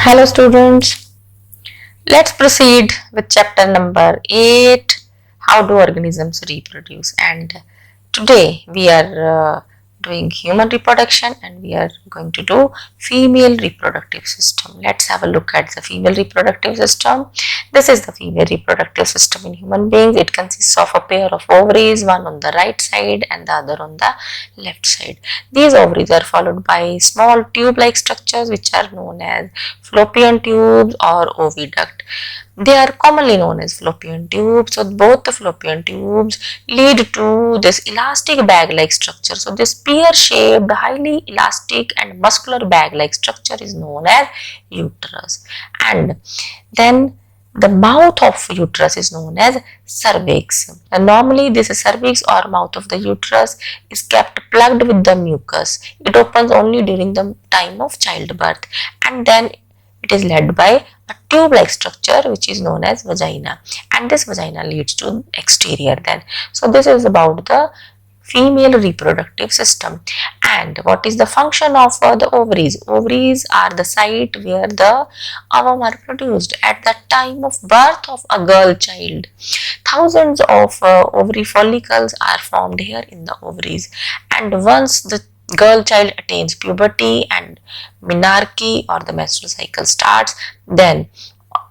Hello students, let's proceed with chapter number 8, how do organisms reproduce. And today we are doing human reproduction and we are going to do female reproductive system. Let's have a look at the female reproductive system. This is the female reproductive system in human beings. It consists of a pair of ovaries, one on the right side and the other on the left side. These ovaries are followed by small tube-like structures which are known as fallopian tubes or oviduct. They are commonly known as fallopian tubes. So both the fallopian tubes lead to this elastic bag-like structure. So this pear-shaped, highly elastic and muscular bag-like structure is known as uterus. And then the mouth of uterus is known as cervix. And normally this cervix or mouth of the uterus is kept plugged with the mucus. It opens only during the time of childbirth, and then it is led by a tube-like structure which is known as vagina, and this vagina leads to exterior then. So this is about the female reproductive system. And what is the function of the ovaries? Ovaries are the site where the ovum are produced at the time of birth of a girl child. Thousands of ovary follicles are formed here in the ovaries, and once the girl child attains puberty and menarche or the menstrual cycle starts, then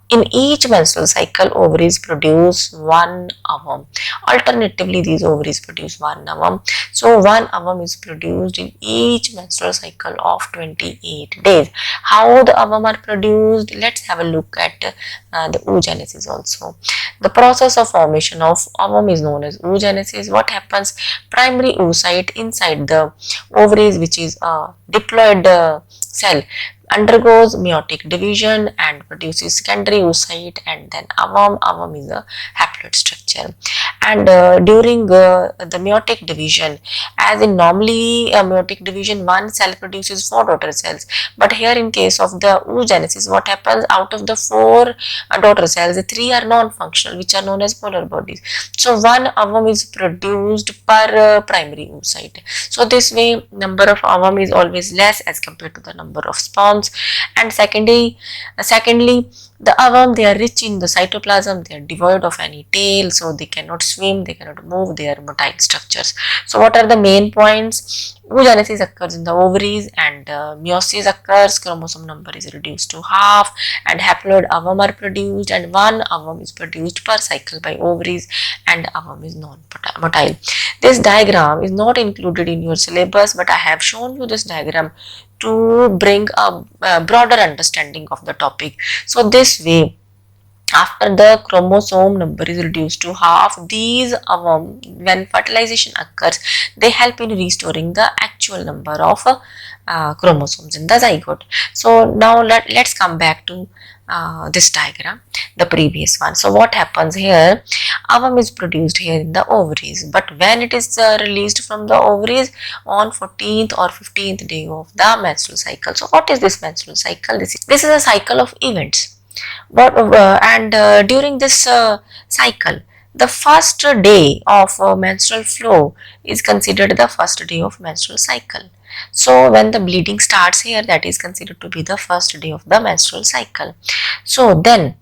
in each menstrual cycle, ovaries produce one ovum. Alternatively, these ovaries produce one ovum. So, one ovum is produced in each menstrual cycle of 28 days. How the ovum are produced? Let's have a look at the oogenesis also. The process of formation of ovum is known as oogenesis. What happens? Primary oocyte inside the ovaries, which is a diploid cell, undergoes meiotic division and produces secondary oocyte and then ovum. Ovum is a haploid structure. And during the meiotic division, as in normally meiotic division, one cell produces 4 daughter cells, but here in case of the oogenesis, what happens? Out of the 4 daughter cells, 3 are non-functional, which are known as polar bodies. So one ovum is produced per primary oocyte. So this way number of ovum is always less as compared to the number of sperms. And secondly, the ovum, they are rich in the cytoplasm, they are devoid of any tail, so they cannot swim, they cannot move, they are motile structures. So what are the main points? Oogenesis occurs in the ovaries and meiosis occurs, chromosome number is reduced to half and haploid ovum are produced, and one ovum is produced per cycle by ovaries and ovum is non-motile. This diagram is not included in your syllabus, but I have shown you this diagram to bring a broader understanding of the topic. So this way, after the chromosome number is reduced to half, these ovum, when fertilization occurs, they help in restoring the actual number of chromosomes in the zygote. So now let's come back to this diagram, the previous one. So what happens here? Ovum is produced here in the ovaries, but when it is released from the ovaries on 14th or 15th day of the menstrual cycle. So what is this menstrual cycle? This is a cycle of events. During this cycle, the first day of menstrual flow is considered the first day of menstrual cycle. So when the bleeding starts here, that is considered to be the first day of the menstrual cycle. So then,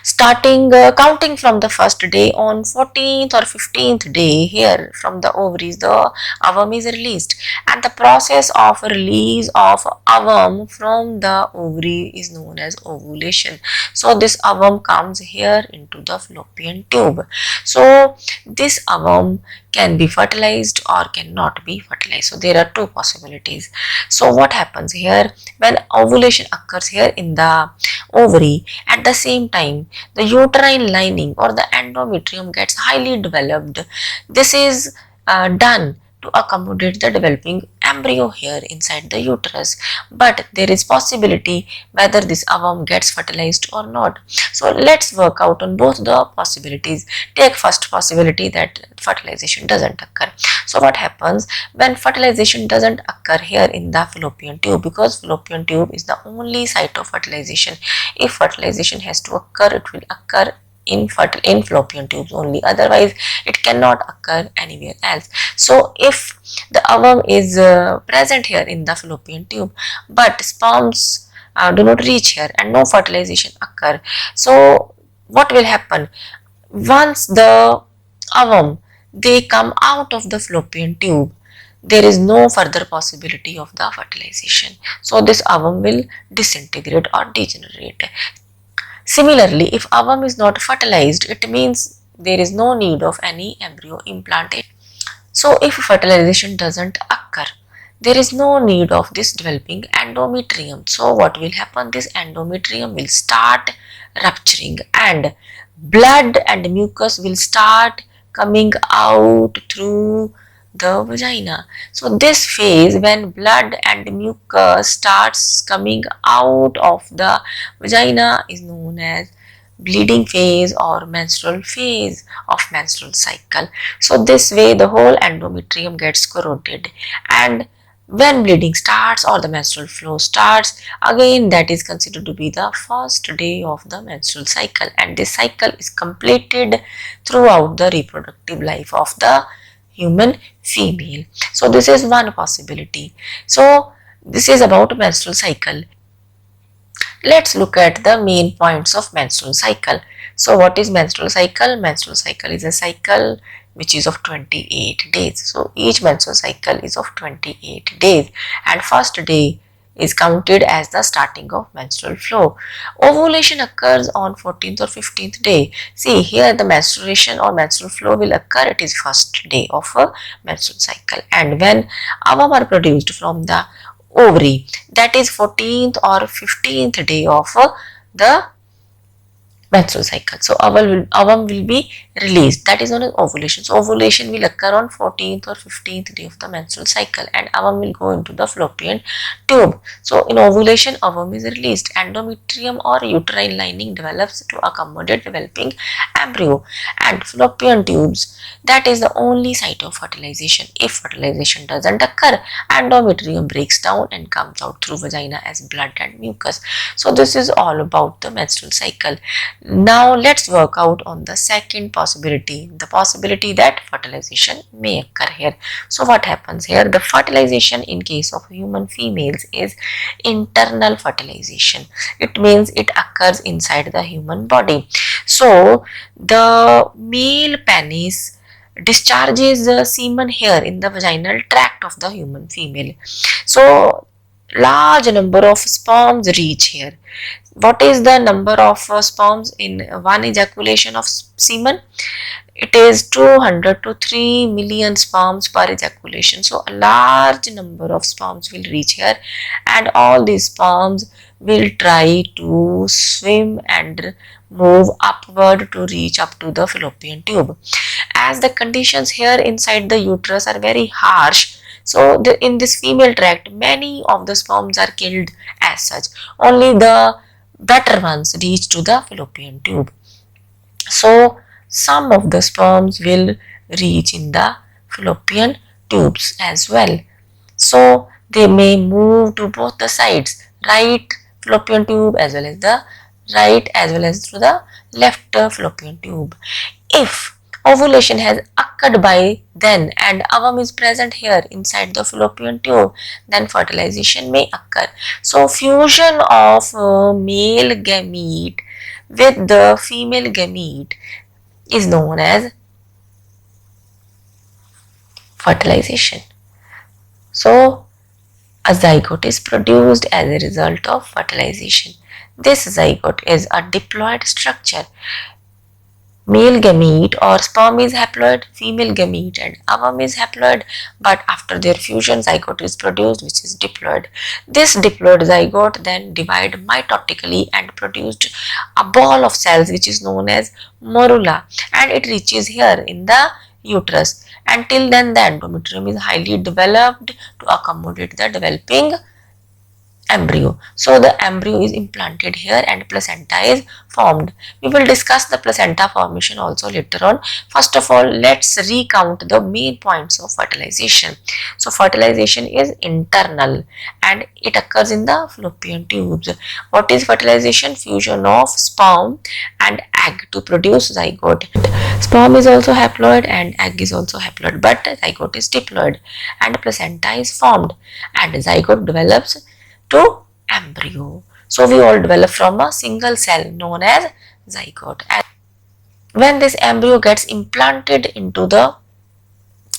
starting counting from the first day, on 14th or 15th day here from the ovaries, the ovum is released, and the process of release of ovum from the ovary is known as ovulation. So this ovum comes here into the fallopian tube. So this ovum can be fertilized or cannot be fertilized. So there are two possibilities. So what happens here? When ovulation occurs here in the ovary, at the same time the uterine lining or the endometrium gets highly developed. This is done to accommodate the developing embryo here inside the uterus, but there is possibility whether this ovum gets fertilized or not. So let's work out on both the possibilities. Take first possibility, that fertilization doesn't occur. So what happens when fertilization doesn't occur here in the fallopian tube? Because fallopian tube is the only site of fertilization. If fertilization has to occur, it will occur in fallopian tubes only, otherwise it cannot occur anywhere else. So if the ovum is present here in the fallopian tube, but sperms do not reach here and no fertilization occur. So what will happen? Once the ovum they come out of the fallopian tube, there is no further possibility of the fertilization. So this ovum will disintegrate or degenerate. Similarly, if ovum is not fertilized, it means there is no need of any embryo implantation. So if fertilization doesn't occur, there is no need of this developing endometrium. So what will happen? This endometrium will start rupturing and blood and mucus will start coming out through the vagina. So this phase, when blood and mucus starts coming out of the vagina, is known as bleeding phase or menstrual phase of menstrual cycle. So this way the whole endometrium gets corroded, and when bleeding starts or the menstrual flow starts, again that is considered to be the first day of the menstrual cycle, and this cycle is completed throughout the reproductive life of the human female. So this is one possibility. So this is about menstrual cycle. Let's look at the main points of menstrual cycle. So what is menstrual cycle? Menstrual cycle is a cycle which is of 28 days. So each menstrual cycle is of 28 days, and first day is counted as the starting of menstrual flow. Ovulation occurs on 14th or 15th day. See here, the menstruation or menstrual flow will occur, it is first day of a menstrual cycle, and when ovum are produced from the ovary, that is 14th or 15th day of the menstrual cycle. So ovum will be released, that is known as ovulation. So ovulation will occur on 14th or 15th day of the menstrual cycle, and ovum will go into the fallopian tube. So in ovulation, ovum is released, endometrium or uterine lining develops to accommodate developing embryo, and fallopian tubes, that is the only site of fertilization. If fertilization doesn't occur, endometrium breaks down and comes out through vagina as blood and mucus. So this is all about the menstrual cycle. Now let's work out on the second possibility, the possibility that fertilization may occur here. So what happens here? The fertilization in case of human females is internal fertilization. It means it occurs inside the human body. So the male penis discharges the semen here in the vaginal tract of the human female. So large number of sperms reach here. What is the number of sperms in one ejaculation of semen? It is 200 to 3 million sperms per ejaculation. So a large number of sperms will reach here, and all these sperms will try to swim and move upward to reach up to the fallopian tube. As the conditions here inside the uterus are very harsh, so in this female tract, many of the sperms are killed as such. Only the better ones reach to the fallopian tube. So some of the sperms will reach in the fallopian tubes as well. So they may move to both the sides, right fallopian tube as well as the right as well as through the left fallopian tube. If ovulation has occurred by then and ovum is present here inside the fallopian tube, then fertilization may occur. So fusion of male gamete with the female gamete is known as fertilization. So a zygote is produced as a result of fertilization. This zygote is a diploid structure. Male gamete or sperm is haploid, female gamete and ovum is haploid, but after their fusion zygote is produced which is diploid. This diploid zygote then divide mitotically and produced a ball of cells which is known as morula, and it reaches here in the uterus. Until then the endometrium is highly developed to accommodate the developing embryo. So the embryo is implanted here and placenta is formed. We will discuss the placenta formation also later on. First of all, let's recount the main points of fertilization. So fertilization is internal and it occurs in the fallopian tubes. What is fertilization? Fusion of sperm and egg to produce zygote. Sperm is also haploid and egg is also haploid, but zygote is diploid and placenta is formed and zygote develops to embryo. So we all develop from a single cell known as zygote. And when this embryo gets implanted into the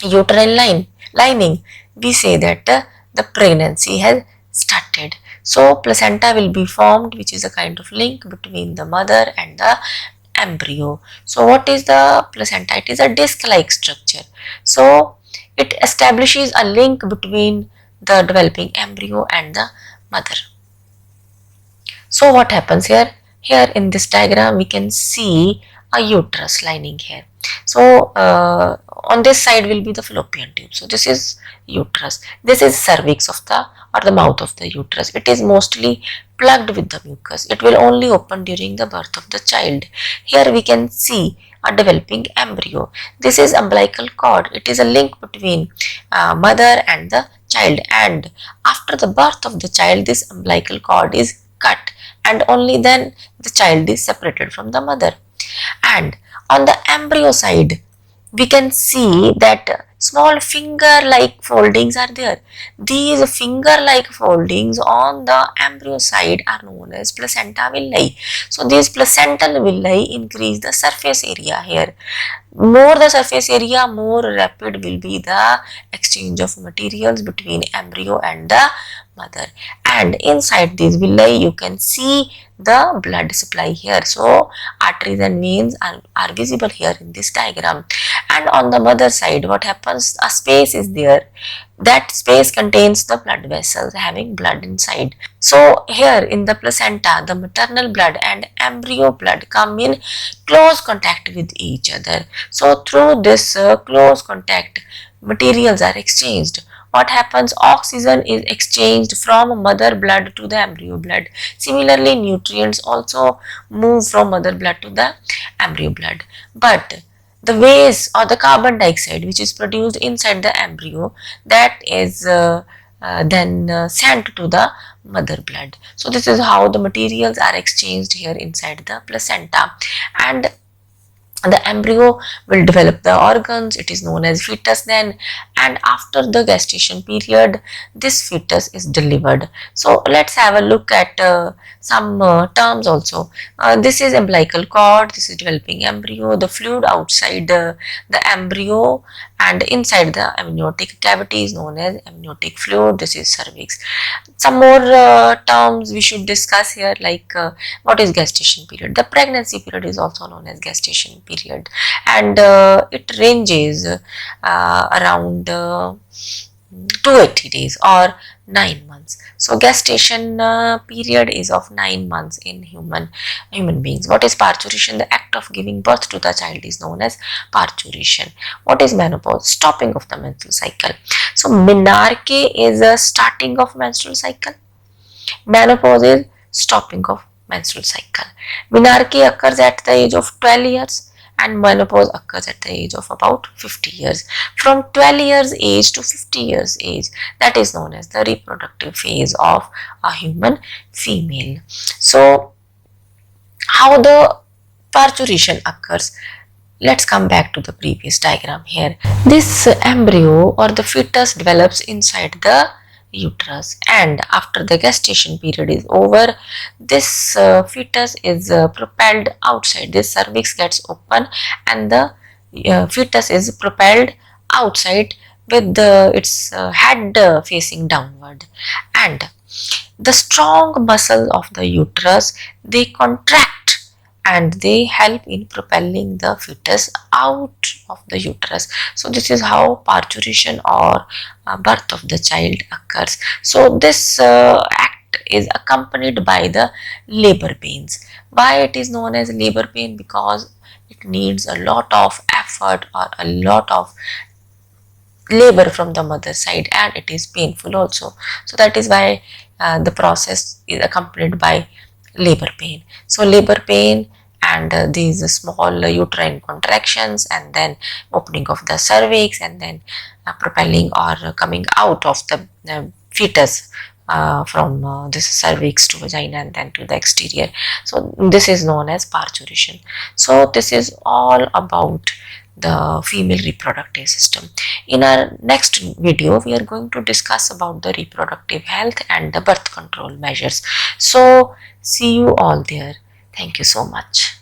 uterine lining, we say that the pregnancy has started. So placenta will be formed, which is a kind of link between the mother and the embryo. So what is the placenta? It is a disc-like structure. So it establishes a link between the developing embryo and the mother. So what happens here? Here in this diagram we can see a uterus lining here. So on this side will be the fallopian tube. So this is uterus. This is cervix of the or the mouth of the uterus. It is mostly plugged with the mucus. It will only open during the birth of the child. Here we can see a developing embryo. This is umbilical cord. It is a link between mother and the child, and after the birth of the child this umbilical cord is cut, and only then the child is separated from the mother. And on the embryo side we can see that small finger like foldings are there. These finger like foldings on the embryo side are known as placenta villi. So these placental villi increase the surface area here. More the surface area, more rapid will be the exchange of materials between embryo and the mother. And inside these villi you can see the blood supply here. So arteries and veins are visible here in this diagram. And on the mother side what happens, a space is there. That space contains the blood vessels having blood inside. So here in the placenta the maternal blood and embryo blood come in close contact with each other. So through this close contact materials are exchanged. What happens? Oxygen is exchanged from mother blood to the embryo blood. Similarly, nutrients also move from mother blood to the embryo blood. But the waste or the carbon dioxide which is produced inside the embryo, that is then sent to the mother blood. So this is how the materials are exchanged here inside the placenta. And the embryo will develop the organs. It is known as fetus then, and after the gestation period this fetus is delivered. So let's have a look at some terms also. This is umbilical cord, this is developing embryo, the fluid outside the embryo and inside the amniotic cavity is known as amniotic fluid. This is cervix. Some more terms we should discuss here, like what is gestation period. The pregnancy period is also known as gestation period, and it ranges around 280 days or 9 months. So gestation period is of 9 months in human beings. What is parturition? The act of giving birth to the child is known as parturition. What is menopause? Stopping of the menstrual cycle. So menarche is a starting of menstrual cycle. Menopause is stopping of menstrual cycle. Menarche occurs at the age of 12 years and menopause occurs at the age of about 50 years. From 12 years age to 50 years age, that is known as the reproductive phase of a human female. So how the parturition occurs? Let's come back to the previous diagram here. This embryo or the fetus develops inside the uterus, and after the gestation period is over, this fetus is propelled outside. This cervix gets open and the fetus is propelled outside with its head facing downward, and the strong muscles of the uterus, they contract and they help in propelling the fetus out of the uterus. So this is how parturition or birth of the child occurs. So this act is accompanied by the labor pains. Why it is known as labor pain? Because it needs a lot of effort or a lot of labor from the mother side, and it is painful also. So that is why the process is accompanied by labor pain. So labor pain and these small uterine contractions and then opening of the cervix and then propelling or coming out of the fetus from this cervix to vagina and then to the exterior. So this is known as parturition. So this is all about the female reproductive system. In our next video, we are going to discuss about the reproductive health and the birth control measures. So see you all there. Thank you so much.